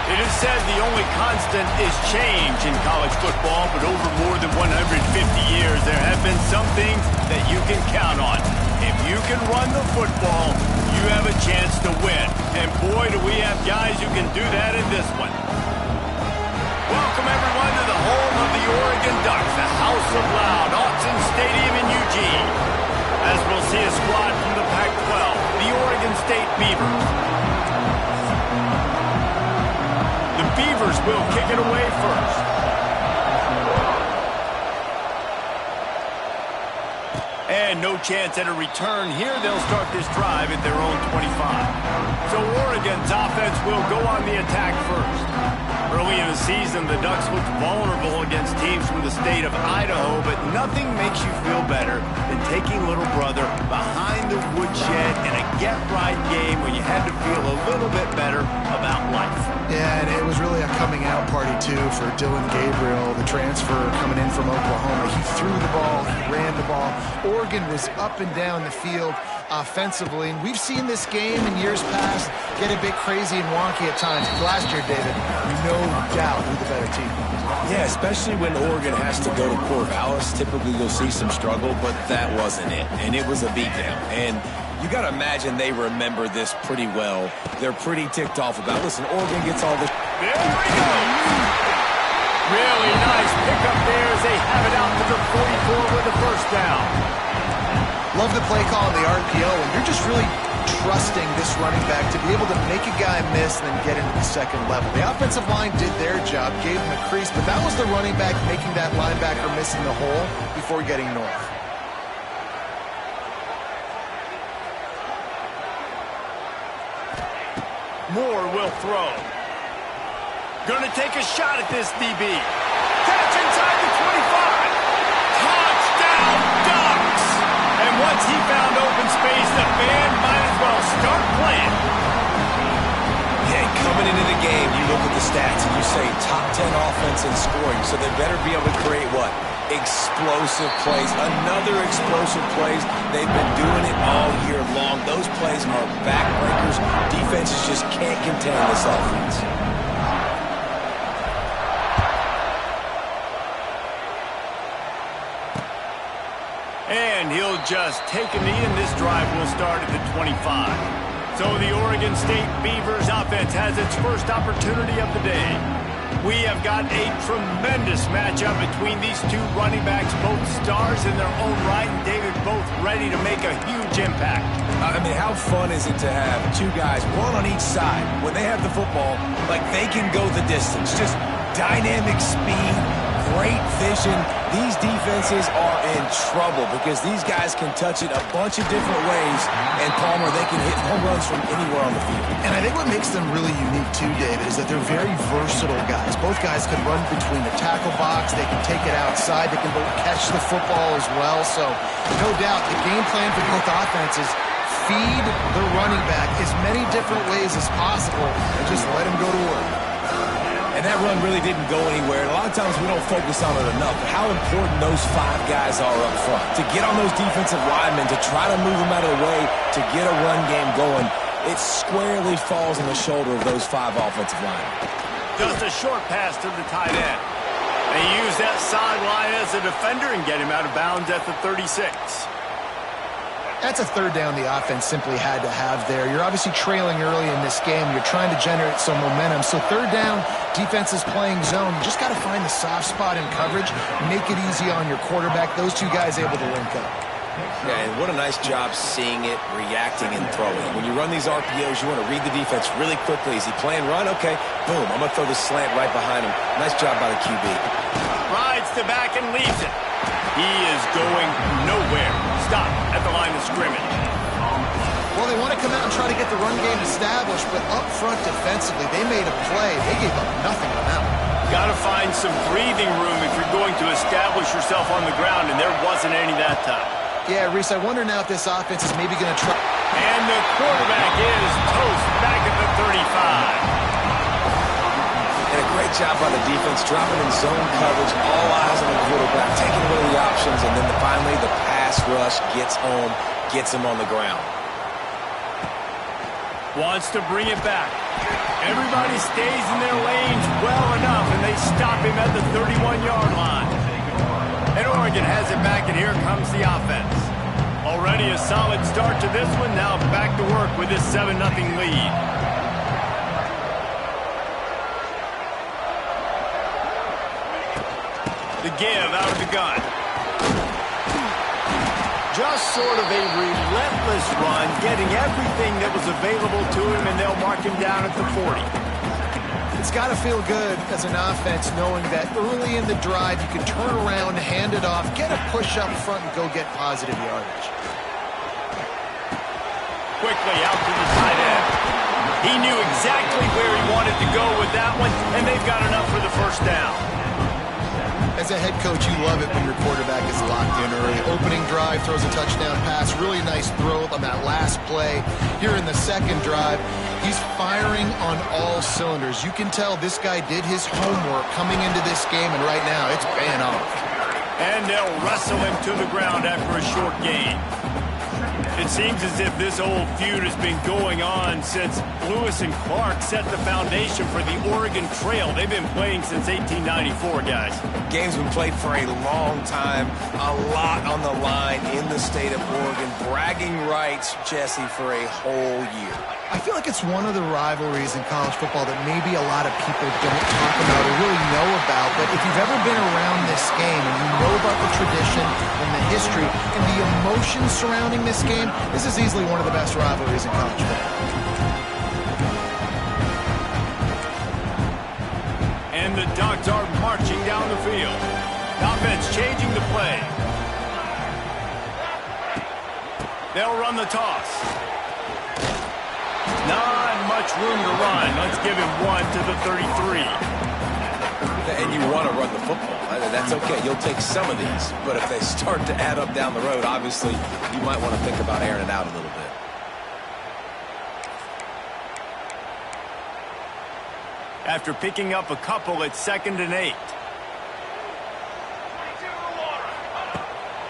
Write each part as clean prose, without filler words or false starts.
It is said the only constant is change in college football, but over more than 150 years, there have been some things that you can count on. If you can run the football, you have a chance to win. And boy, do we have guys who can do that in this one. Welcome, everyone, to the home of the Oregon Ducks, the House of Loud, Autzen Stadium in Eugene. As we'll see a squad from the Pac-12, the Oregon State Beavers. The Beavers will kick it away first. And no chance at a return here. They'll start this drive at their own 25. So Oregon's offense will go on the attack first. Early in the season, the Ducks looked vulnerable against teams from the state of Idaho, but nothing makes you feel better than taking little brother behind the woodshed in a get-right game when you had to feel a little bit better about life. Yeah, and it was really a coming-out party, too, for Dylan Gabriel, the transfer coming in from Oklahoma. He threw the ball, he ran the ball. Oregon was up and down the field offensively, and we've seen this game in years past get a bit crazy and wonky at times. Last year, David, no doubt who the better team was. Yeah, especially when Oregon has to go to Corvallis. Typically, you'll see some struggle, but that wasn't it, and it was a beatdown. And you got to imagine they remember this pretty well. They're pretty ticked off about, listen, Oregon gets all this. There we go. Really nice pickup there as they have it out to the 44 with a first down. Love the play call and the RPO, and you're just really trusting this running back to be able to make a guy miss and then get into the second level. The offensive line did their job, gave him a crease, but that was the running back making that linebacker miss in the hole before getting north. Moore will throw. Gonna take a shot at this DB. Catch inside the 25. Touchdown Ducks! And once he found open space, the band might as well start playing. Yeah, coming into the game, you look at the stats and you say top 10 offense in scoring, so they better be able to create what? Explosive plays. Another explosive plays. They've been doing it all year long. Those plays are backbreakers. Defenses just can't contain this offense. And he'll just take a knee, and this drive will start at the 25. So the Oregon State Beavers offense has its first opportunity of the day. We have got a tremendous matchup between these two running backs, both stars in their own right, and David, both ready to make a huge impact. I mean, how fun is it to have two guys, one on each side, when they have the football, like they can go the distance. Just dynamic speed, great vision. These defenses are in trouble because these guys can touch it a bunch of different ways, and Palmer, they can hit home runs from anywhere on the field. And I think what makes them really unique too, David, is that they're very versatile guys. Both guys can run between the tackle box, they can take it outside, they can both catch the football as well. So no doubt the game plan for both offenses, feed the running back as many different ways as possible and just let him go to work. And that run really didn't go anywhere. And a lot of times we don't focus on it enough, but how important those five guys are up front. To get on those defensive linemen, to try to move them out of the way, to get a run game going, it squarely falls on the shoulder of those five offensive linemen. Just a short pass to the tight end. They use that sideline as a defender and get him out of bounds at the 36. That's a third down the offense simply had to have there. You're obviously trailing early in this game. You're trying to generate some momentum. So third down, defense is playing zone. You just got to find the soft spot in coverage, make it easy on your quarterback. Those two guys able to link up. Yeah, and what a nice job seeing it, reacting, and throwing. When you run these RPOs, you want to read the defense really quickly. Is he playing run? Okay, boom, I'm going to throw the slant right behind him. Nice job by the QB. Rides the back and leaves it. He is going nowhere. Stop at the line of scrimmage. Well, they want to come out and try to get the run game established, but up front defensively, they made a play. They gave up nothing on that one. Got to find some breathing room if you're going to establish yourself on the ground, and there wasn't any that time. Yeah, Reese, I wonder now if this offense is maybe going to try. And the quarterback is toast back at the 35. And a great job by the defense, dropping in zone coverage, all eyes on the quarterback, taking away the options, and then finally the pass rush gets home, gets him on the ground. Wants to bring it back. Everybody stays in their lanes well enough, and they stop him at the 31-yard line. And Oregon has it back, and here comes the offense. Already a solid start to this one. Now back to work with this 7-0 lead. The give out of the gun. Just sort of a relentless run, getting everything that was available to him, and they'll mark him down at the 40. It's got to feel good as an offense knowing that early in the drive you can turn around, hand it off, get a push up front, and go get positive yardage. Quickly out to the tight end. He knew exactly where he wanted to go with that one, and they've got enough for the first down. As a head coach, you love it when your quarterback is locked in early. Opening drive, throws a touchdown pass. Really nice throw on that last play. Here in the second drive, he's firing on all cylinders. You can tell this guy did his homework coming into this game, and right now it's paying off. And they'll wrestle him to the ground after a short gain. It seems as if this old feud has been going on since Lewis and Clark set the foundation for the Oregon Trail. They've been playing since 1894, guys. Game's been played for a long time, a lot on the line in the state of Oregon. Bragging rights, Jesse, for a whole year. I feel like it's one of the rivalries in college football that maybe a lot of people don't talk about or really know about. But if you've ever been around this game and you know about the tradition and the history and the emotion surrounding this game, this is easily one of the best rivalries in college football. And the Ducks are marching down the field. Offense changing the play. They'll run the toss. Not much room to run. Let's give him one to the 33. And you want to run the football. That's okay. You'll take some of these. But if they start to add up down the road, obviously, you might want to think about airing it out a little bit. After picking up a couple, it's 2nd and 8.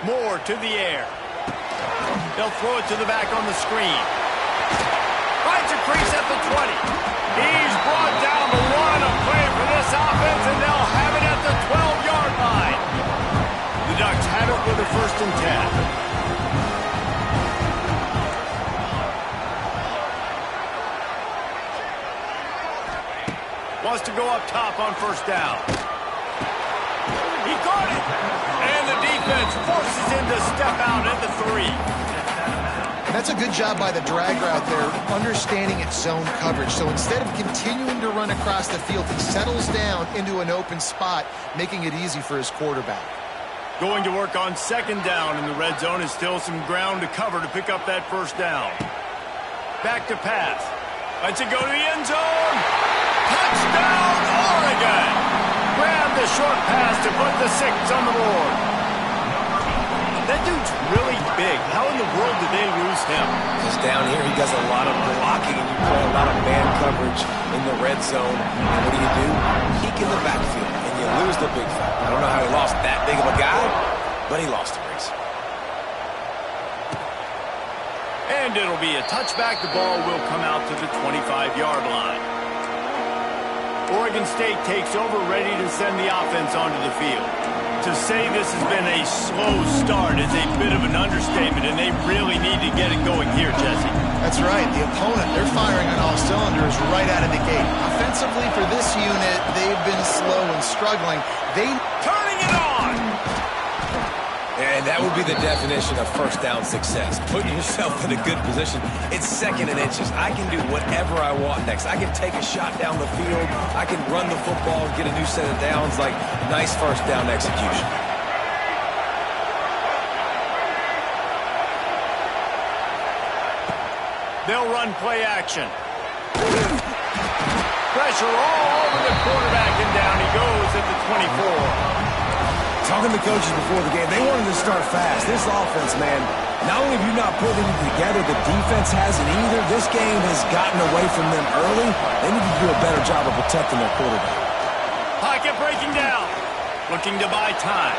Moore to the air. They'll throw it to the back on the screen. Finds a crease at the 20. He's brought down the one. A play for this offense, and they'll have it at the 12-yard line. The Ducks have it with a 1st and 10. Wants to go up top on 1st down. He caught it. And the defense forces him to step out at the 3. That's a good job by the drag route there, understanding its zone coverage. So instead of continuing to run across the field, he settles down into an open spot, making it easy for his quarterback. Going to work on 2nd down, and the red zone is still some ground to cover to pick up that 1st down. Back to pass. Lets it go to the end zone. Touchdown, Oregon! Grab the short pass to put the 6 on the board. That dude's really big. How in the world did they lose him? Because down here he does a lot of blocking, and you play a lot of man coverage in the red zone. And what do? Peek in the backfield, and you lose the big fella. I don't know how he lost that big of a guy, but he lost the race. And it'll be a touchback. The ball will come out to the 25-yard line. Oregon State takes over, ready to send the offense onto the field. To say this has been a slow start is a bit of an understatement, and they really need to get it going here, Jesse. That's right. The opponent, they're firing on all cylinders right out of the gate. Offensively for this unit, they've been slow and struggling. Turning it on! And that would be the definition of 1st down success. Putting yourself in a good position. It's 2nd and inches. I can do whatever I want next. I can take a shot down the field. I can run the football and get a new set of downs. Like, nice 1st down execution. They'll run play action. Pressure all over the quarterback, and down he goes at the 24. Talking to coaches before the game, they wanted to start fast. This offense, man, not only have you not put it together, the defense hasn't either. This game has gotten away from them early. They need to do a better job of protecting their quarterback. Pocket breaking down. Looking to buy time.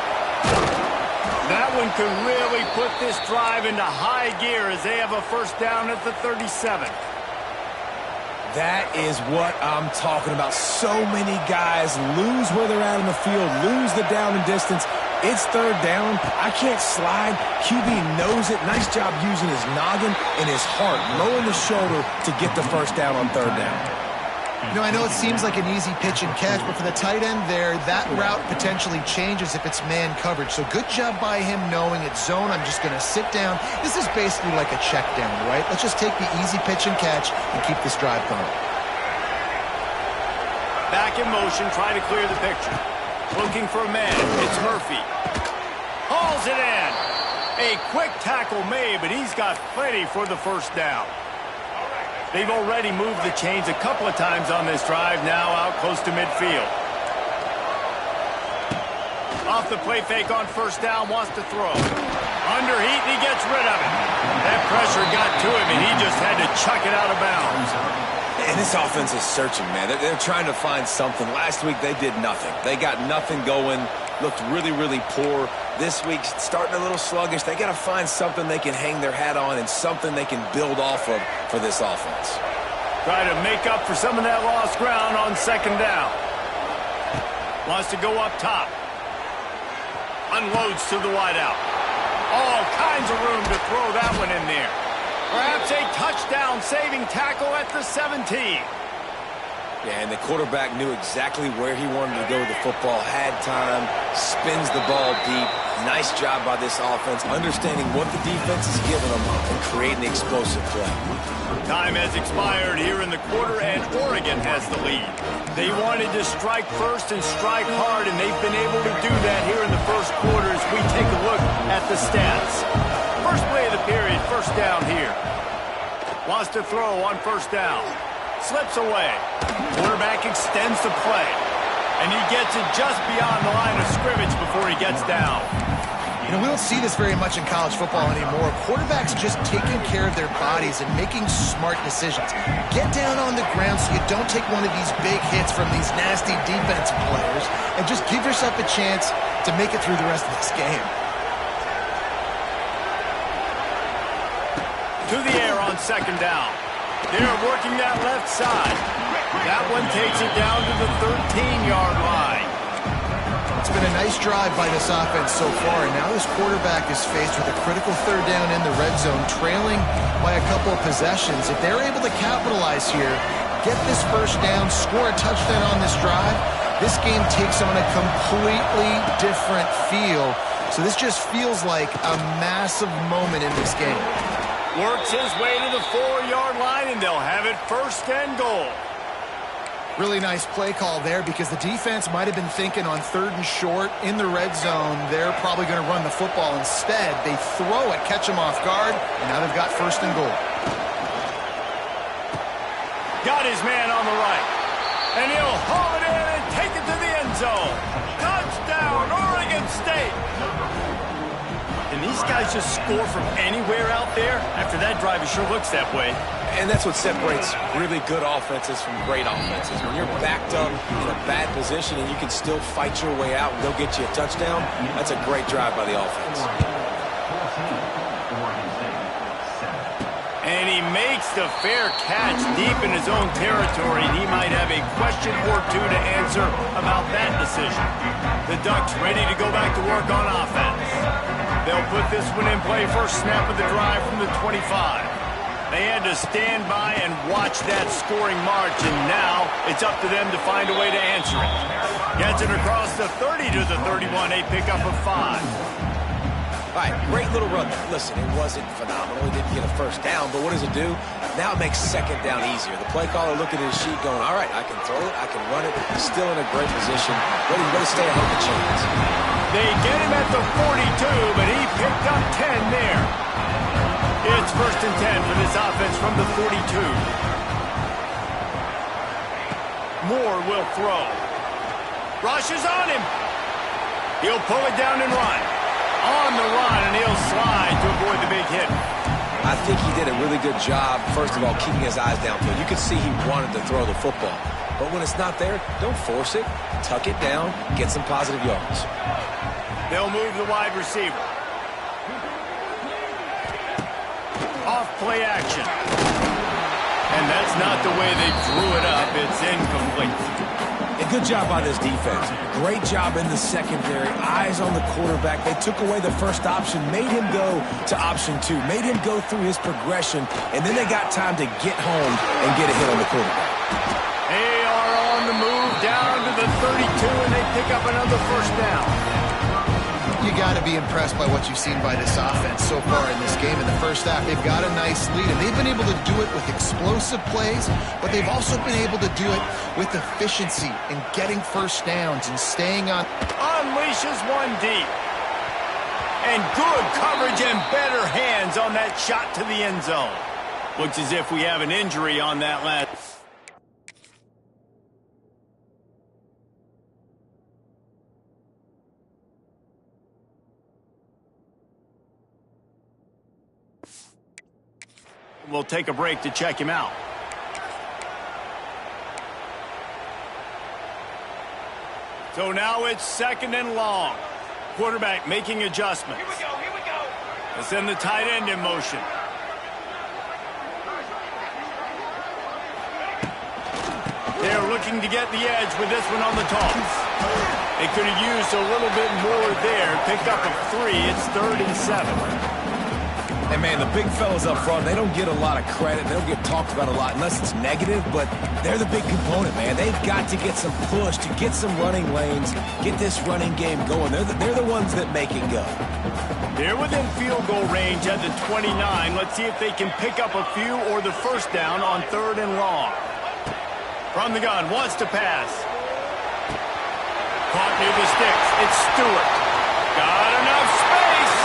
That one could really put this drive into high gear as they have a 1st down at the 37. That is what I'm talking about. So many guys lose where they're at in the field, lose the down and distance. It's third down. I can't slide. QB knows it. Nice job using his noggin and his heart, lowering the shoulder to get the first down on third down. You know, I know it seems like an easy pitch and catch, but for the tight end there, that route potentially changes if it's man coverage. So good job by him knowing it's zone. I'm just going to sit down. This is basically like a check down, right? Let's just take the easy pitch and catch and keep this drive going. Back in motion, trying to clear the picture. Looking for a man. It's Murphy. Hauls it in. A quick tackle made, but he's got plenty for the first down. They've already moved the chains a couple of times on this drive, now out close to midfield. Off the play fake on first down, wants to throw. Under heat, and he gets rid of it. That pressure got to him, and he just had to chuck it out of bounds. And this offense is searching, man. They're trying to find something. Last week, they did nothing. They got nothing going, looked really, really poor. This week, starting a little sluggish. They got to find something they can hang their hat on and something they can build off of for this offense. Try to make up for some of that lost ground on second down. Wants to go up top. Unloads to the wideout. All kinds of room to throw that one in there. Perhaps a touchdown-saving tackle at the 17. Yeah, and the quarterback knew exactly where he wanted to go with the football, had time, spins the ball deep. Nice job by this offense, understanding what the defense is giving them and creating the explosive play. Time has expired here in the quarter, and Oregon has the lead. They wanted to strike first and strike hard, and they've been able to do that here in the first quarter as we take a look at the stats. First play of the period, first down here. Wants to throw on first down. Slips away. Quarterback extends the play. And he gets it just beyond the line of scrimmage before he gets down. You know, we don't see this very much in college football anymore. Quarterbacks just taking care of their bodies and making smart decisions. Get down on the ground so you don't take one of these big hits from these nasty defensive players and just give yourself a chance to make it through the rest of this game. To the air on second down. They're working that left side. That one takes it down to the 13-yard line. It's been a nice drive by this offense so far, and now this quarterback is faced with a critical third down in the red zone, trailing by a couple of possessions. If they're able to capitalize here, get this first down, score a touchdown on this drive, this game takes on a completely different feel. So this just feels like a massive moment in this game. Works his way to the 4-yard line, and they'll have it first and goal. Really nice play call there because the defense might have been thinking on third and short in the red zone. They're probably going to run the football. Instead, they throw it, catch them off guard, and now they've got first and goal. Got his man on the right. And he'll haul it in and take it to the end zone. Touchdown, Oregon State. And these guys just score from anywhere out there. After that drive, it sure looks that way. And that's what separates really good offenses from great offenses. When you're backed up in a bad position and you can still fight your way out and go get you a touchdown, that's a great drive by the offense. And he makes the fair catch deep in his own territory. He might have a question or two to answer about that decision. The Ducks ready to go back to work on offense. They'll put this one in play first snap of the drive from the 25. They had to stand by and watch that scoring march, and now it's up to them to find a way to answer it. Gets it across the 30 to the 31, a pickup of 5. All right, great little run there. Listen, it wasn't phenomenal. He didn't get a first down, but what does it do? Now it makes second down easier. The play caller looking at his sheet going, all right, I can throw it, I can run it. He's still in a great position, ready to stay ahead of the chains. They get him at the 42, but he picked up 10 there. It's first and 10 for this offense from the 42. Moore will throw. Rush is on him. He'll pull it down and run. On the run, and he'll slide to avoid the big hit. I think he did a really good job, first of all, keeping his eyes downfield. You could see he wanted to throw the football. But when it's not there, don't force it. Tuck it down, get some positive yards. They'll move the wide receiver. Off play action. And that's not the way they drew it up. It's incomplete. A good job by this defense. Great job in the secondary. Eyes on the quarterback. They took away the first option, made him go to option 2, made him go through his progression, and then they got time to get home and get a hit on the quarterback. They are on the move down to the 32, and they pick up another first down. You got to be impressed by what you've seen by this offense so far in this game. In the first half, they've got a nice lead, and they've been able to do it with explosive plays, but they've also been able to do it with efficiency and getting first downs and staying on. Unleashes one deep. And good coverage and better hands on that shot to the end zone. Looks as if we have an injury on that last. We'll take a break to check him out. So now it's 2nd and long. Quarterback making adjustments. Here we go. Let's send the tight end in motion. They're looking to get the edge with this one on the toss. They could have used a little bit more there. Picked up a 3. It's 3rd and 7. And, man, the big fellas up front, they don't get a lot of credit. They don't get talked about a lot unless it's negative, but they're the big component, man. They've got to get some push, to get some running lanes, get this running game going. They're the ones that make it go. They're within field goal range at the 29. Let's see if they can pick up a few or the first down on 3rd and long. From the gun, wants to pass. Caught near the sticks. It's Stewart. Got enough space.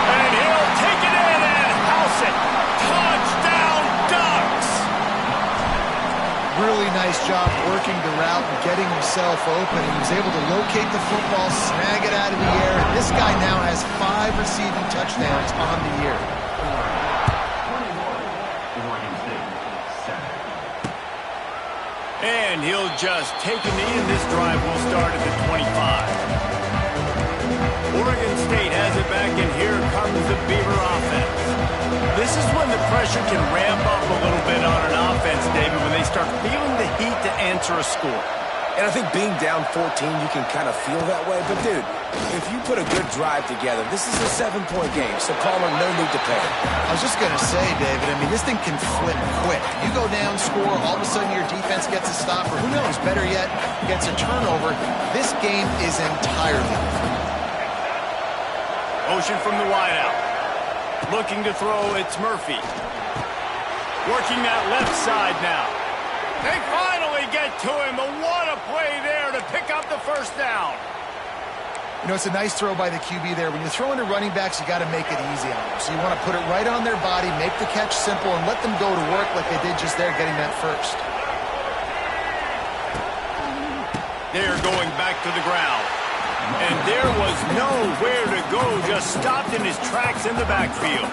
And he'll take it in and house it. Touchdown, Ducks! Really nice job working the route and getting himself open. He was able to locate the football, snag it out of the air. And this guy now has 5 receiving touchdowns on the year. And he'll just take a knee, and this drive will start at the 25. Oregon State has it back, and here comes the Beaver offense. This is when the pressure can ramp up a little bit on an offense, David, when they start feeling the heat to answer a score. And I think being down 14, you can kind of feel that way. But, dude, if you put a good drive together, this is a 7-point game. So, Palmer, no need to panic. I was just going to say, David, I mean, this thing can flip quick. You go down, score, all of a sudden your defense gets a stop, or who knows, better yet, gets a turnover. This game is entirely. Motion from the wideout. Looking to throw, it's Murphy. Working that left side now. They finally get to him, but what a play there to pick up the first down. You know, it's a nice throw by the QB there. When you're throwing to running backs, you got to make it easy on them. So you want to put it right on their body, make the catch simple, and let them go to work like they did just there, getting that first. They're going back to the ground. And there was nowhere to go, just stopped in his tracks in the backfield.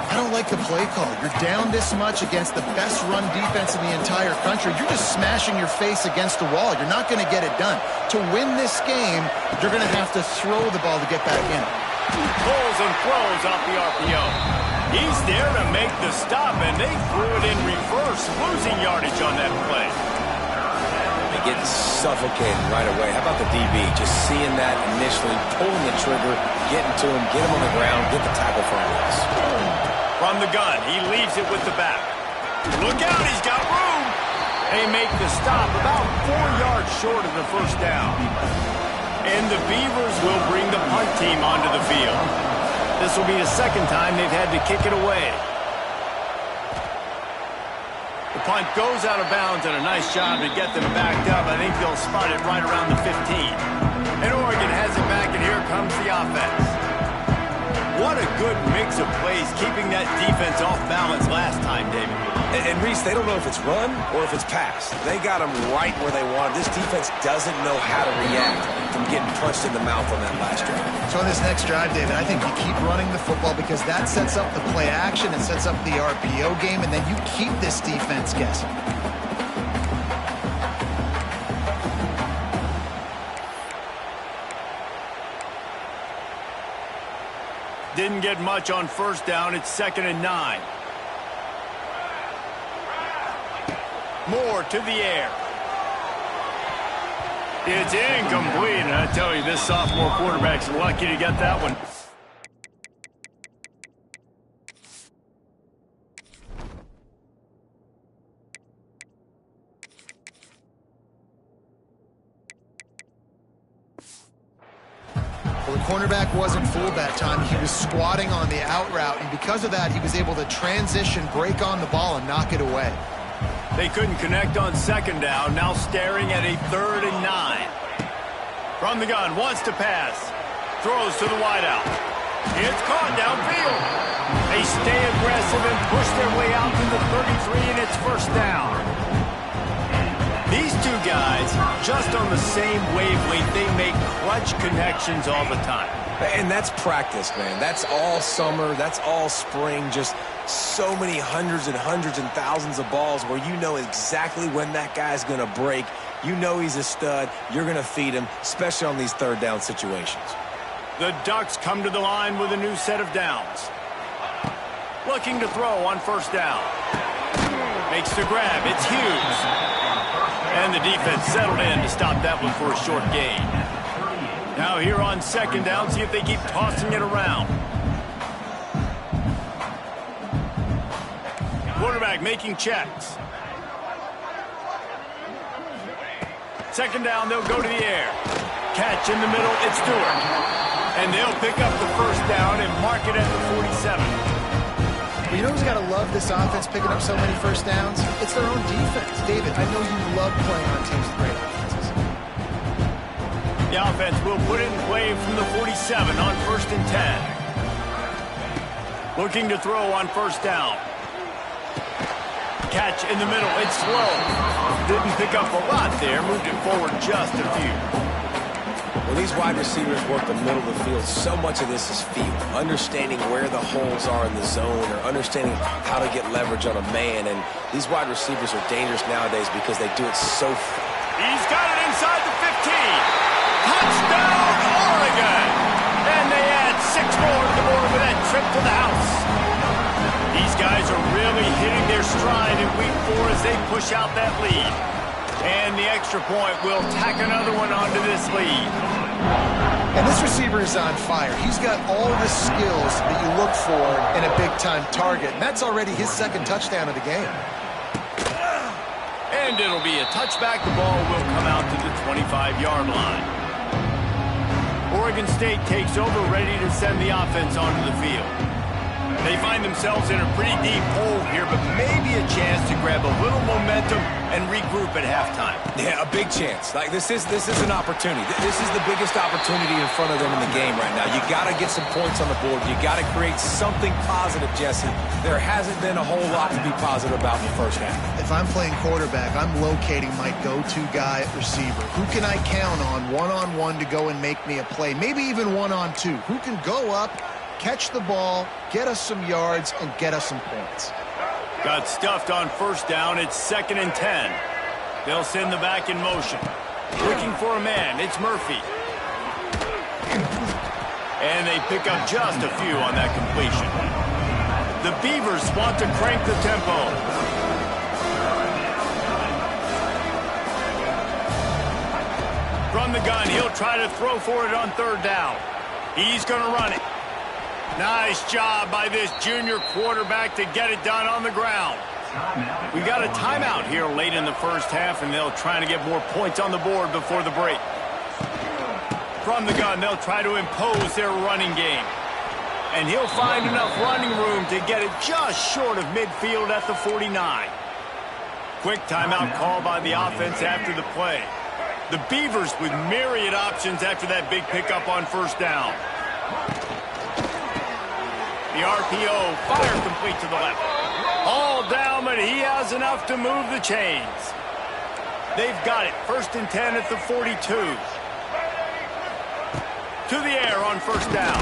I don't like the play call. You're down this much against the best run defense in the entire country. You're just smashing your face against the wall. You're not going to get it done. To win this game, you're going to have to throw the ball to get back in. Pulls and throws off the RPO. He's there to make the stop, and they threw it in reverse, losing yardage on that play. They get suffocated right away. How about the DB? Just seeing that initially, pulling the trigger, getting to him, get him on the ground, get the tackle for a loss. From the gun, he leaves it with the back. Look out, he's got room. They make the stop about 4 yards short of the first down. And the Beavers will bring the punt team onto the field. This will be the second time they've had to kick it away. The punt goes out of bounds, and a nice job to get them backed up. I think they'll spot it right around the 15. And Oregon has it back, and here comes the offense. What a good mix of plays, keeping that defense off balance last time, David. And Reese, they don't know if it's run or if it's pass. They got them right where they want them. This defense doesn't know how to react from getting punched in the mouth on that last drive. So on this next drive, David, I think you keep running the football because that sets up the play action, it sets up the RPO game, and then you keep this defense guessing. Didn't get much on first down. It's 2nd and 9. Moore to the air. It's incomplete, and I tell you, this sophomore quarterback's lucky to get that one. Well, the cornerback wasn't fooled that time. He was squatting on the out route, and because of that, he was able to transition, break on the ball, and knock it away. They couldn't connect on second down, now staring at a 3rd and 9. From the gun, wants to pass. Throws to the wideout. It's caught downfield. They stay aggressive and push their way out to the 33, and it's first down. These two guys, just on the same wavelength, they make clutch connections all the time. And that's practice, man. That's all summer. That's all spring. Just so many hundreds and thousands of balls where you know exactly when that guy's going to break. You know he's a stud. You're going to feed him, especially on these 3rd down situations. The Ducks come to the line with a new set of downs. Looking to throw on first down. Makes the grab. It's Hughes. And the defense settled in to stop that one for a short gain. Now here on second down, see if they keep tossing it around. Quarterback making checks. Second down, they'll go to the air. Catch in the middle, it's Stewart. And they'll pick up the first down and mark it at the 47. Well, you know who's got to love this offense picking up so many first downs? It's their own defense. David, I know you love playing on teams with great offenses. The offense will put it in play from the 47 on 1st and 10. Looking to throw on first down. Catch in the middle. It's slow. Didn't pick up a lot there. Moved it forward just a few. When these wide receivers work the middle of the field, so much of this is feel. Understanding where the holes are in the zone or understanding how to get leverage on a man. And these wide receivers are dangerous nowadays because they do it so fast. He's got it inside the 15. Touchdown, Oregon! And they add 6 more to the board with that trip to the house. These guys are really hitting their stride in week 4 as they push out that lead. And the extra point will tack another one onto this lead. And this receiver is on fire. He's got all the skills that you look for in a big-time target. And that's already his 2nd touchdown of the game. And it'll be a touchback. The ball will come out to the 25-yard line. Oregon State takes over, ready to send the offense onto the field. They find themselves in a pretty deep hole here, but maybe a chance to grab a little momentum and regroup at halftime. Yeah, a big chance. Like this is an opportunity. This is the biggest opportunity in front of them in the game right now. You got to get some points on the board. You got to create something positive, Jesse. There hasn't been a whole lot to be positive about in the first half. If I'm playing quarterback, I'm locating my go-to guy at receiver. Who can I count on one-on-one to go and make me a play? Maybe even one-on-two. Who can go up, catch the ball, get us some yards, and get us some points? Got stuffed on first down. It's 2nd and 10. They'll send the back in motion. Looking for a man. It's Murphy. And they pick up just a few on that completion. The Beavers want to crank the tempo. From the gun, he'll try to throw for it on 3rd down. He's going to run it. Nice job by this junior quarterback to get it done on the ground. We got a timeout here late in the first half, and they'll try to get more points on the board before the break. From the gun, they'll try to impose their running game. And he'll find enough running room to get it just short of midfield at the 49. Quick timeout call by the offense after the play. The Beavers with myriad options after that big pickup on first down. The RPO, fire complete to the left. All down, but he has enough to move the chains. They've got it. 1st and 10 at the 42. To the air on first down.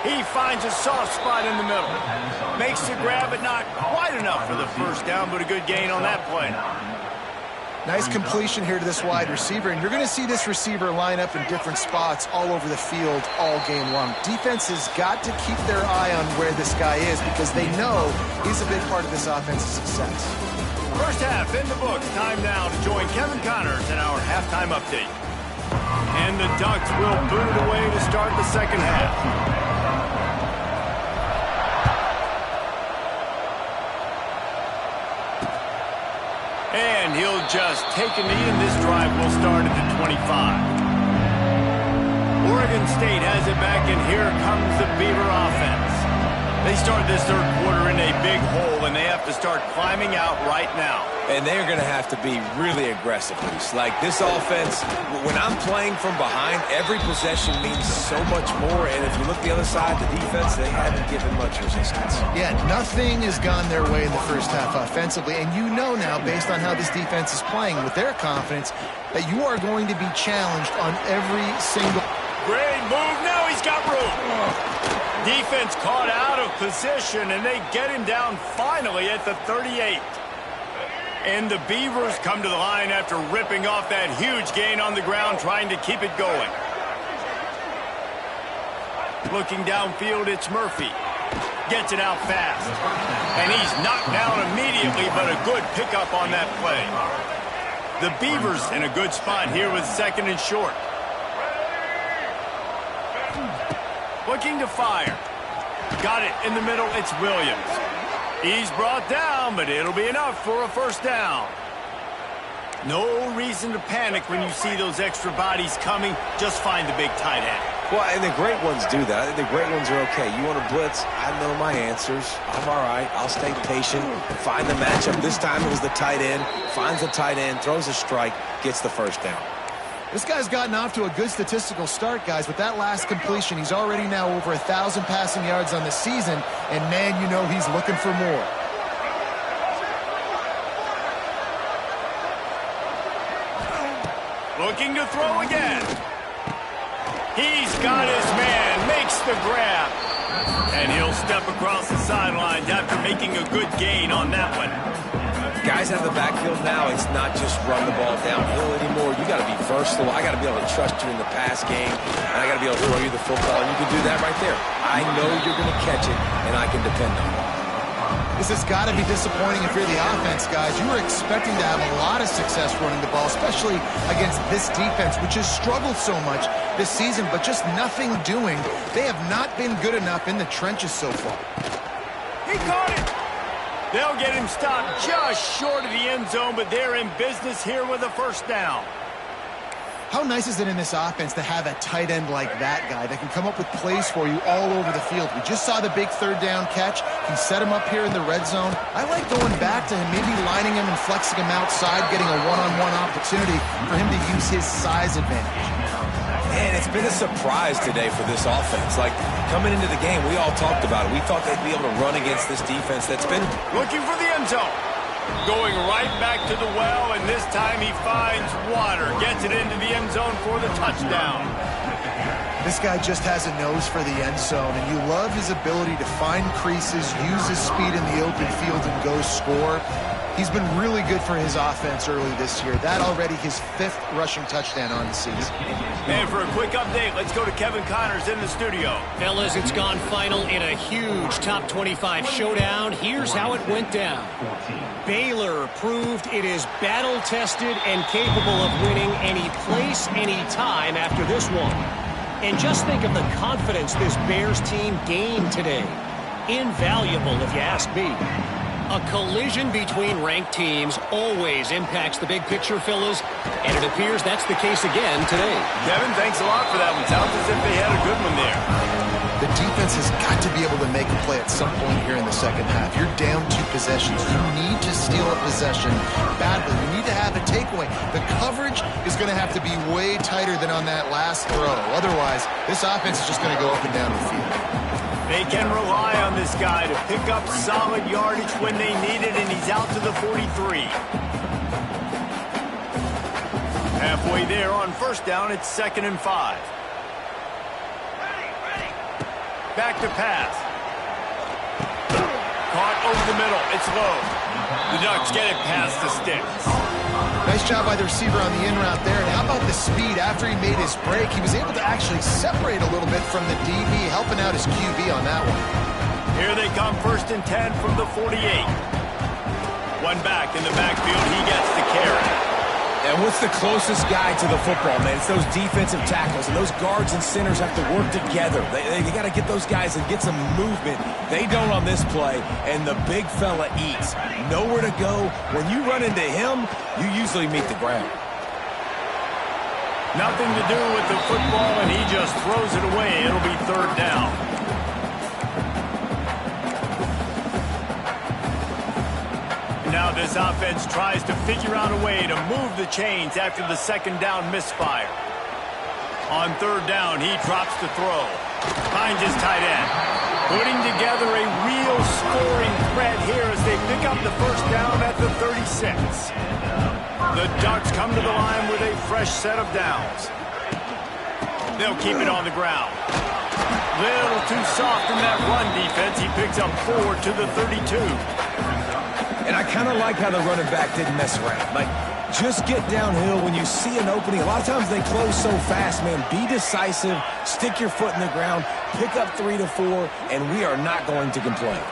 He finds a soft spot in the middle. Makes the grab, but not quite enough for the first down, but a good gain on that play. Nice completion here to this wide receiver, and you're going to see this receiver line up in different spots all over the field all game long. Defense has got to keep their eye on where this guy is because they know he's a big part of this offense's success. First half in the books. Time now to join Kevin Connors in our halftime update. And the Ducks will boot it away to start the second half. And he'll just take a knee, and this drive will start at the 25. Oregon State has it back, and here comes the Beaver offense. They start this third quarter in a big hole, and they have to start climbing out right now. And they're going to have to be really aggressive. Like this offense, when I'm playing from behind, every possession means so much more. And if you look the other side, the defense, they haven't given much resistance. Yeah, nothing has gone their way in the first half offensively. And you know now, based on how this defense is playing with their confidence, that you are going to be challenged on every single... Great move. Now he's got room. Defense caught out of position, and they get him down finally at the 38. And the Beavers come to the line after ripping off that huge gain on the ground, trying to keep it going. Looking downfield, it's Murphy. Gets it out fast. And he's knocked down immediately, but a good pickup on that play. The Beavers in a good spot here with second and short. Looking to fire. Got it in the middle. It's Williams. He's brought down, but it'll be enough for a first down. No reason to panic when you see those extra bodies coming. Just find the big tight end. Well, and the great ones do that. I think the great ones are okay. You want to blitz? I know my answers. I'm all right. I'll stay patient. Find the matchup. This time it was the tight end. Finds the tight end, throws a strike, gets the first down. This guy's gotten off to a good statistical start, guys. With that last completion, he's already now over 1,000 passing yards on the season, and man, you know he's looking for more. Looking to throw again. He's got his man, makes the grab. And he'll step across the sidelines after making a good gain on that one. Guys out of the backfield now, it's not just run the ball downhill anymore. You got to be versatile. I got to be able to trust you in the pass game, and I got to be able to throw you the football, and you can do that right there. I know you're going to catch it, and I can depend on it. This has got to be disappointing if you're the offense, guys. You were expecting to have a lot of success running the ball, especially against this defense, which has struggled so much this season, but just nothing doing. They have not been good enough in the trenches so far. He caught it. They'll get him stopped just short of the end zone, but they're in business here with a first down. How nice is it in this offense to have a tight end like that guy that can come up with plays for you all over the field? We just saw the big third down catch. He set him up here in the red zone. I like going back to him, maybe lining him and flexing him outside, getting a one-on-one opportunity for him to use his size advantage. And it's been a surprise today for this offense. Like, coming into the game, we all talked about it. We thought they'd be able to run against this defense that's been... Looking for the end zone. Going right back to the well, and this time he finds water. Gets it into the end zone for the touchdown. This guy just has a nose for the end zone, and you love his ability to find creases, use his speed in the open field, and go score. He's been really good for his offense early this year. That already his 5th rushing touchdown on the season. And for a quick update, let's go to Kevin Connors in the studio. Fellas, it's gone final in a huge top 25 showdown. Here's how it went down. Baylor proved it is battle-tested and capable of winning any place, any time after this one. And just think of the confidence this Bears team gained today. Invaluable, if you ask me. A collision between ranked teams always impacts the big picture, fellas, and it appears that's the case again today. Kevin, thanks a lot for that one. Sounds as if they had a good one there. The defense has got to be able to make a play at some point here in the second half. You're down 2 possessions. You need to steal a possession badly. You need to have a takeaway. The coverage is going to have to be way tighter than on that last throw. Otherwise, this offense is just going to go up and down the field. They can rely on this guy to pick up solid yardage when they need it, and he's out to the 43. Halfway there on first down, it's 2nd and 5. Back to pass. Caught over the middle. It's low. The Ducks get it past the sticks. Nice job by the receiver on the in route there. And how about the speed after he made his break? He was able to actually separate a little bit from the DB, helping out his QB on that one. Here they come, 1st and 10 from the 48. One back in the backfield. He gets the carry. And what's the closest guy to the football, man? It's those defensive tackles, and those guards and centers have to work together. They got to get those guys and get some movement. They don't on this play, and the big fella eats. Nowhere to go. When you run into him, you usually meet the ground. Nothing to do with the football, and he just throws it away. It'll be 3rd down. Now this offense tries to figure out a way to move the chains after the 2nd down misfire. On 3rd down, he drops the throw. Finds his tight end. Putting together a real scoring threat here as they pick up the 1st down at the 36. The Ducks come to the line with a fresh set of downs. They'll keep it on the ground. Little too soft in that run defense. He picks up 4 to the 32. And I kind of like how the running back didn't mess around. Like, just get downhill when you see an opening. A lot of times they close so fast, man. Be decisive, stick your foot in the ground, pick up 3 to 4, and we are not going to complain.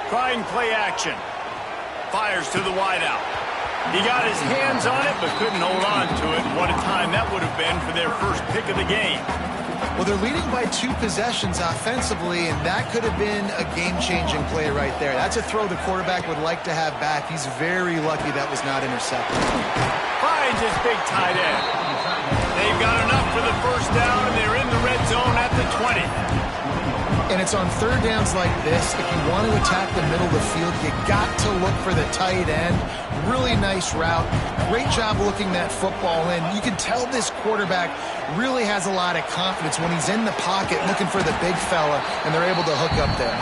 Trying play action. Fires to the wideout. He got his hands on it, but couldn't hold on to it. What a time that would have been for their first pick of the game. Well, they're leading by 2 possessions offensively, and that could have been a game-changing play right there. That's a throw the quarterback would like to have back. He's very lucky that was not intercepted. Finds his big tight end. They've got enough for the 1st down, and they're in the red zone at the 20. And it's on 3rd downs like this. If you want to attack the middle of the field, you got to look for the tight end. Really nice route. Great job looking that football in. You can tell this quarterback really has a lot of confidence when he's in the pocket looking for the big fella, and they're able to hook up there.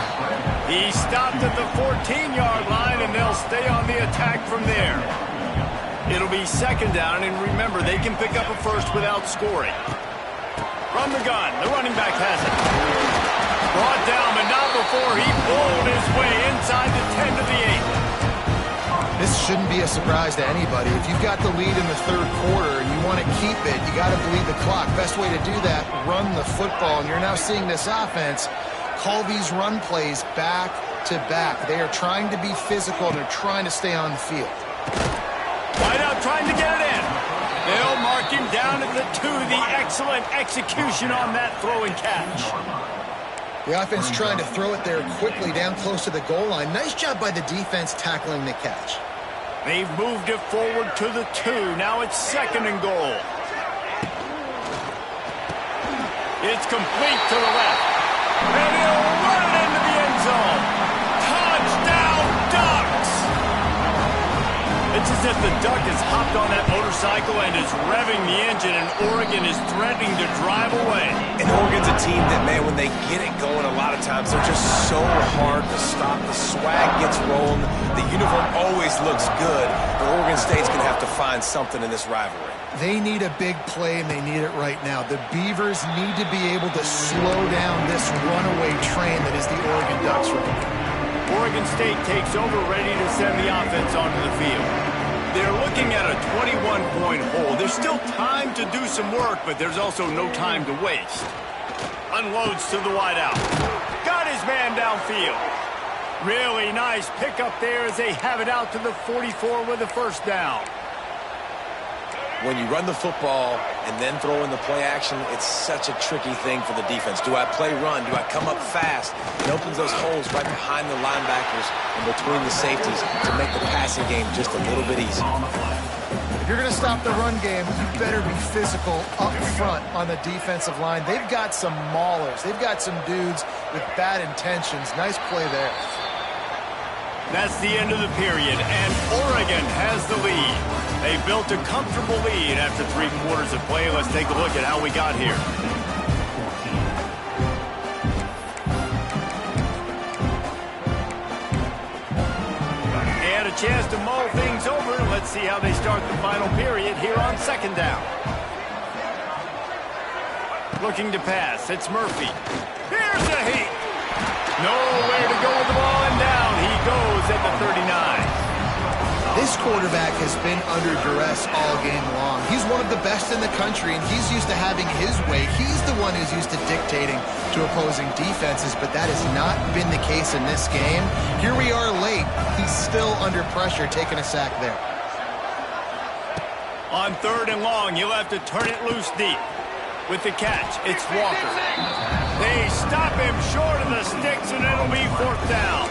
He stopped at the 14-yard line, and they'll stay on the attack from there. It'll be 2nd down, and remember, they can pick up a 1st without scoring. From the gun, the running back has it. Brought down, but not before he bowled his way inside the 10 to the 8. This shouldn't be a surprise to anybody. If you've got the lead in the 3rd quarter and you want to keep it, you got to bleed the clock. Best way to do that, run the football. And you're now seeing this offense call these run plays back to back. They are trying to be physical, and they're trying to stay on the field. Wideout trying to get it in. They'll mark him down at the 2. The excellent execution on that throw and catch. The offense trying to throw it there quickly down close to the goal line. Nice job by the defense tackling the catch. They've moved it forward to the 2. Now it's 2nd and goal. It's complete to the left. And he'll run it into the end zone. Touchdown, Ducks! It's as if the Duck has hopped on that motorcycle and is revving the engine, and Oregon is threatening to drive away. And Oregon's a team that, man, when they get it going, a lot of times they're just so hard to stop. The swag gets rolling. The uniform always looks good. But Oregon State's going to have to find something in this rivalry. They need a big play, and they need it right now. The Beavers need to be able to slow down this runaway train that is the Oregon Ducks right now. Oregon State takes over, ready to send the offense onto the field. They're looking at a 21-point hole. There's still time to do some work, but there's also no time to waste. Unloads to the wideout. Got his man downfield. Really nice pickup there as they have it out to the 44 with the 1st down. When you run the football and then throw in the play action, it's such a tricky thing for the defense. Do I play run? Do I come up fast? It opens those holes right behind the linebackers and between the safeties to make the passing game just a little bit easier. If you're going to stop the run game, you better be physical up front on the defensive line. They've got some maulers. They've got some dudes with bad intentions. Nice play there. That's the end of the period, and Oregon has the lead. They built a comfortable lead after 3 quarters of play. Let's take a look at how we got here. They had a chance to mull things over. Let's see how they start the final period here on 2nd down. Looking to pass. It's Murphy. Here's a heat. Nowhere to go with the ball, and down he goes at the 39. This quarterback has been under duress all game long. He's one of the best in the country, and he's used to having his way. He's the one who's used to dictating to opposing defenses, but that has not been the case in this game. Here we are late. He's still under pressure, taking a sack there. On 3rd and long, you'll have to turn it loose deep. With the catch, it's Walker. They stop him short of the sticks, and it'll be 4th down.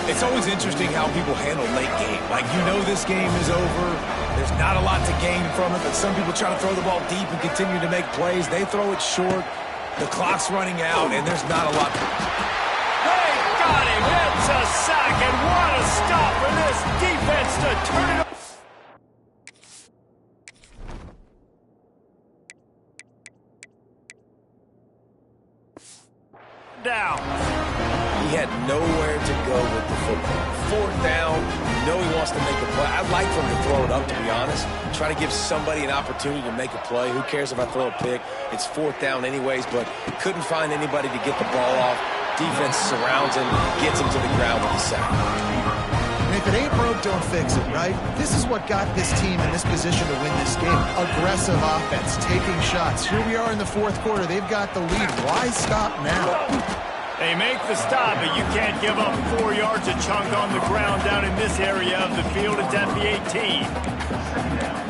It's always interesting how people handle late game. Like, you know this game is over. There's not a lot to gain from it, but some people try to throw the ball deep and continue to make plays. They throw it short. The clock's running out, and there's not a lot. They got him. It's a sack, and what a stop for this defense to turn it. Down. He had nowhere to go with the football. 4th down, you know he wants to make a play. I'd like for him to throw it up, to be honest. Try to give somebody an opportunity to make a play. Who cares if I throw a pick? It's 4th down anyways, but couldn't find anybody to get the ball off. Defense surrounds him, gets him to the ground with a sack. And if it ain't broke, don't fix it, right? This is what got this team in this position to win this game. Aggressive offense, taking shots. Here we are in the 4th quarter. They've got the lead. Why stop now? They make the stop, but you can't give up 4 yards a chunk on the ground down in this area of the field. It's at the 18.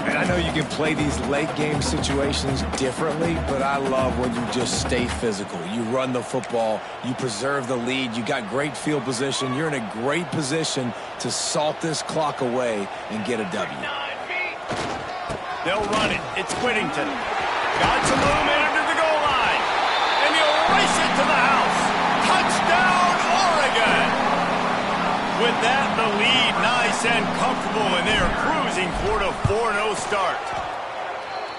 And I know you can play these late game situations differently, but I love when you just stay physical. You run the football, you preserve the lead, you got great field position, you're in a great position to salt this clock away and get a W. They'll run it. It's Whittington. Got some room into the goal line. And he'll race it to the house. Touchdown, Oregon! With that, the lead nice and comfortable, and they're cruising toward a 4-0 start.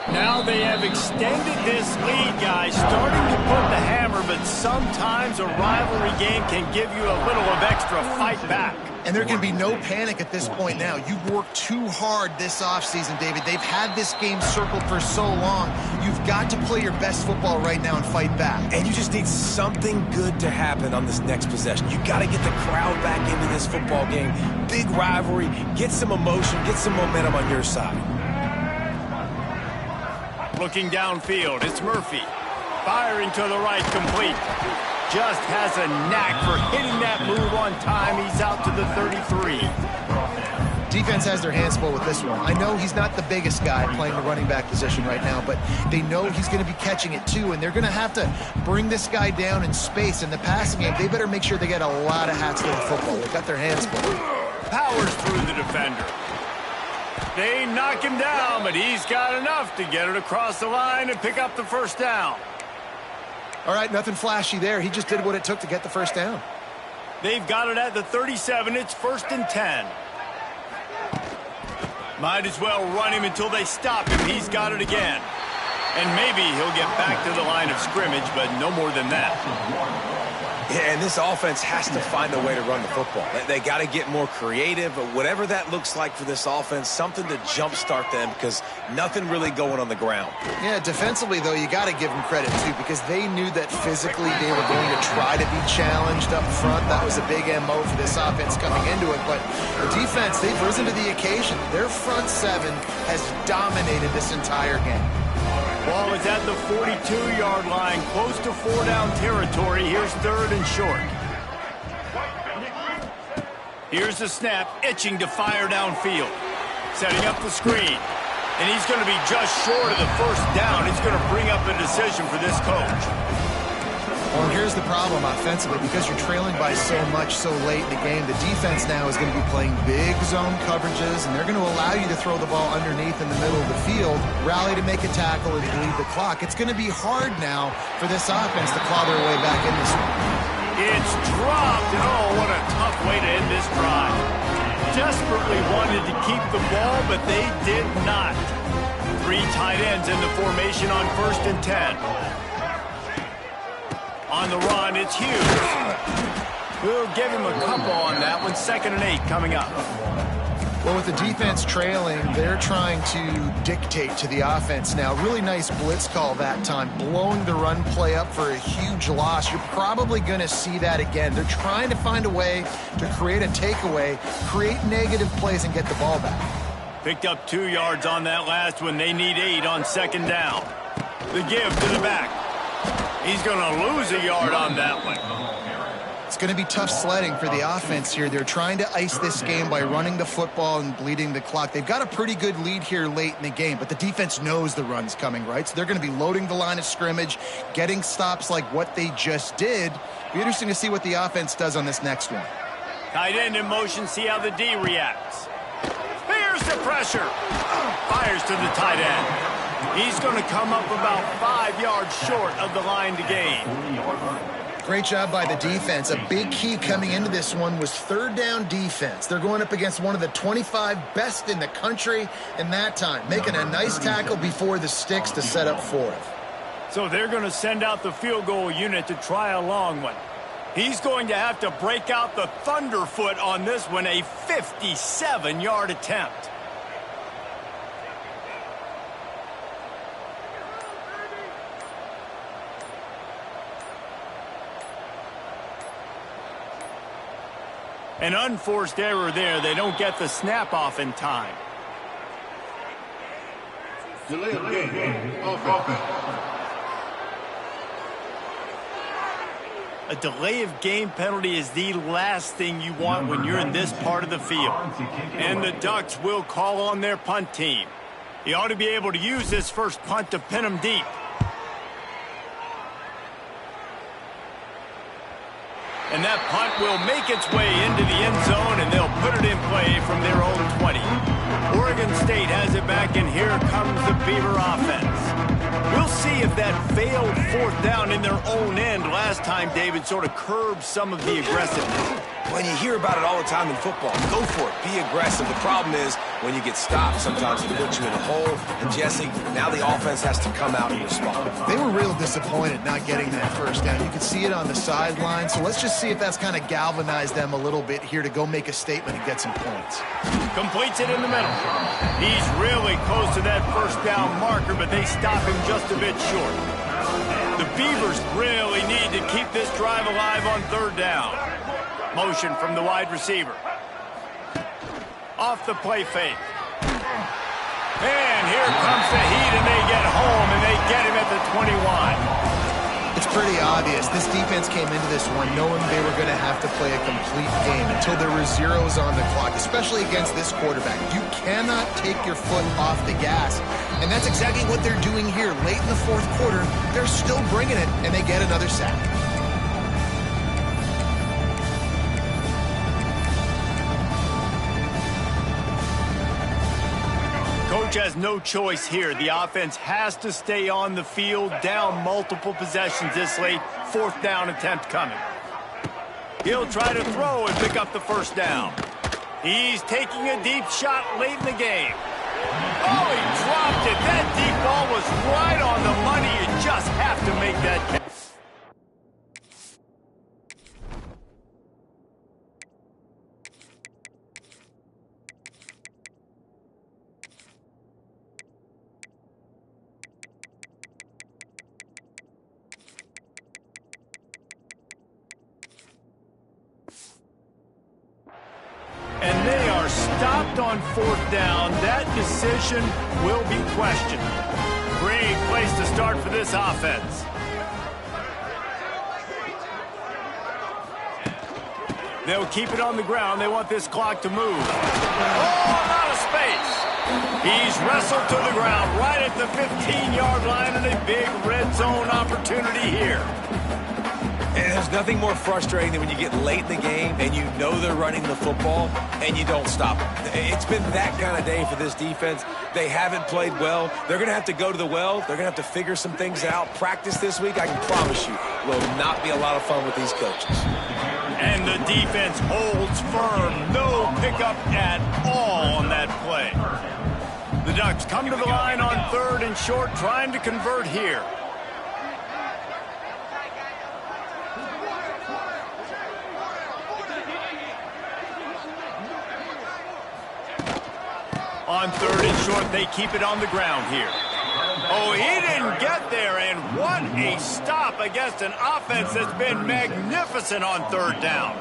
Now they have extended this lead, guys, starting to put the hammer, but sometimes a rivalry game can give you a little of extra fight back. And there can be no panic at this point now. You've worked too hard this offseason, David. They've had this game circled for so long. You've got to play your best football right now and fight back. And you just need something good to happen on this next possession. You got to get the crowd back into this football game. Big rivalry. Get some emotion. Get some momentum on your side. Looking downfield, it's Murphy. Firing to the right, complete. Just has a knack for hitting that move on time. He's out to the 33. Defense has their hands full with this one. I know he's not the biggest guy playing the running back position right now, but they know he's going to be catching it too, and they're going to have to bring this guy down in space. In the passing game, they better make sure they get a lot of hats to the football. They've got their hands full. Powers through the defender. They knock him down, but he's got enough to get it across the line and pick up the 1st down. All right, nothing flashy there. He just did what it took to get the 1st down. They've got it at the 37. It's 1st and 10. Might as well run him until they stop him. He's got it again. And maybe he'll get back to the line of scrimmage, but no more than that. Yeah, and this offense has to find a way to run the football. They got to get more creative, but whatever that looks like for this offense, something to jumpstart them because nothing really going on the ground. Yeah, defensively, though, you got to give them credit, too, because they knew that physically they were going to try to be challenged up front. That was a big MO for this offense coming into it, but the defense, they've risen to the occasion. Their front 7 has dominated this entire game. Ball is at the 42-yard line, close to 4-down territory. Here's 3rd and short. Here's the snap, itching to fire downfield. Setting up the screen. And he's going to be just short of the 1st down. It's going to bring up a decision for this coach. Well, here's the problem offensively. Because you're trailing by so much so late in the game, the defense now is going to be playing big zone coverages, and they're going to allow you to throw the ball underneath in the middle of the field, rally to make a tackle, and bleed the clock. It's going to be hard now for this offense to claw their way back in this one. It's dropped, and oh, what a tough way to end this drive. Desperately wanted to keep the ball, but they did not. 3 tight ends in the formation on 1st and 10. On the run, it's Hughes. We'll give him a couple on that one. 2nd and 8 coming up. Well, with the defense trailing, they're trying to dictate to the offense now. Really nice blitz call that time, blowing the run play up for a huge loss. You're probably going to see that again. They're trying to find a way to create a takeaway, create negative plays, and get the ball back. Picked up 2 yards on that last one. They need 8 on second down. The give to the back. He's going to lose a yard on that one. It's going to be tough sledding for the offense here. They're trying to ice this game by running the football and bleeding the clock. They've got a pretty good lead here late in the game, but the defense knows the run's coming, right? So they're going to be loading the line of scrimmage, getting stops like what they just did. Be interesting to see what the offense does on this next one. Tight end in motion, see how the D reacts. Here's the pressure. Fires to the tight end. He's going to come up about 5 yards short of the line to gain. Great job by the defense. A big key coming into this one was third down defense. They're going up against one of the 25 best in the country in that time, making a nice tackle before the sticks to set up fourth. So they're going to send out the field goal unit to try a long one. He's going to have to break out the thunderfoot on this one, a 57-yard attempt. An unforced error there. They don't get the snap off in time. Delay of game. Offense. A delay of game penalty is the last thing you want when you're in this part of the field. And the Ducks will call on their punt team. He ought to be able to use this first punt to pin them deep. And that punt will make its way into the end zone, and they'll put it in play from their own 20. Oregon State has it back, and here comes the Beaver offense. We'll see if that failed fourth down in their own end last time, David, sort of curbed some of the aggressiveness. When you hear about it all the time in football, go for it, be aggressive. The problem is when you get stopped, sometimes it puts you in a hole. And Jesse, now the offense has to come out and respond. They were real disappointed not getting that first down. You could see it on the sideline. So let's just see if that's kind of galvanized them a little bit here to go make a statement and get some points. Completes it in the middle. He's really close to that first down marker, but they stop him just a bit short. The Beavers really need to keep this drive alive on third down. Motion from the wide receiver. Off the play fake. And here comes the heat, and they get home, and they get him at the 21. It's pretty obvious. This defense came into this one knowing they were going to have to play a complete game until there were zeros on the clock, especially against this quarterback. You cannot take your foot off the gas, and that's exactly what they're doing here. Late in the fourth quarter, they're still bringing it, and they get another sack. Coach has no choice here. The offense has to stay on the field, down multiple possessions this late. Fourth down attempt coming. He'll try to throw and pick up the first down. He's taking a deep shot late in the game. Oh, he dropped it. That deep ball was right on the money. You just have to make that catch. And they are stopped on fourth down. That decision will be questioned. Great place to start for this offense. They'll keep it on the ground. They want this clock to move. Oh, out of space. He's wrestled to the ground right at the 15-yard line, and a big red zone opportunity here. And there's nothing more frustrating than when you get late in the game and you know they're running the football and you don't stop them. It's been that kind of day for this defense. They haven't played well. They're going to have to go to the well. They're going to have to figure some things out. Practice this week, I can promise you, will not be a lot of fun with these coaches. And the defense holds firm. No pickup at all on that play. The Ducks come to the line on third and short, trying to convert here. On 3rd and short, they keep it on the ground here. Oh, he didn't get there, and what a stop against an offense that's been magnificent on 3rd down.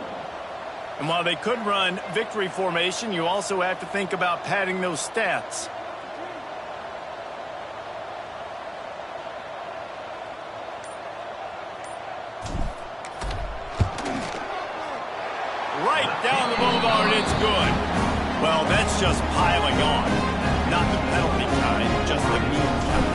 And while they could run victory formation, you also have to think about padding those stats. Right down the boulevard, it's good. Well, that's just piling on. Not the penalty kind, just the mean kind.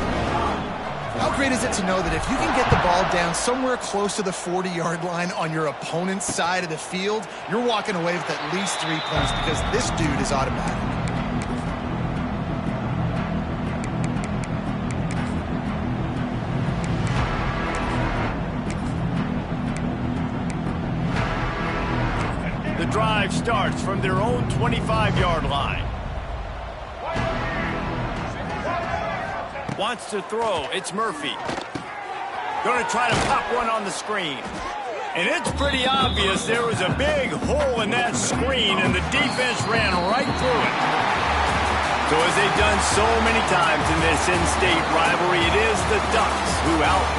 How great is it to know that if you can get the ball down somewhere close to the 40-yard line on your opponent's side of the field, you're walking away with at least 3 points because this dude is automatic. The drive starts from their own 25-yard line. Wants to throw. It's Murphy. Going to try to pop one on the screen. And it's pretty obvious there was a big hole in that screen, and the defense ran right through it. So as they've done so many times in this in-state rivalry, it is the Ducks who outlast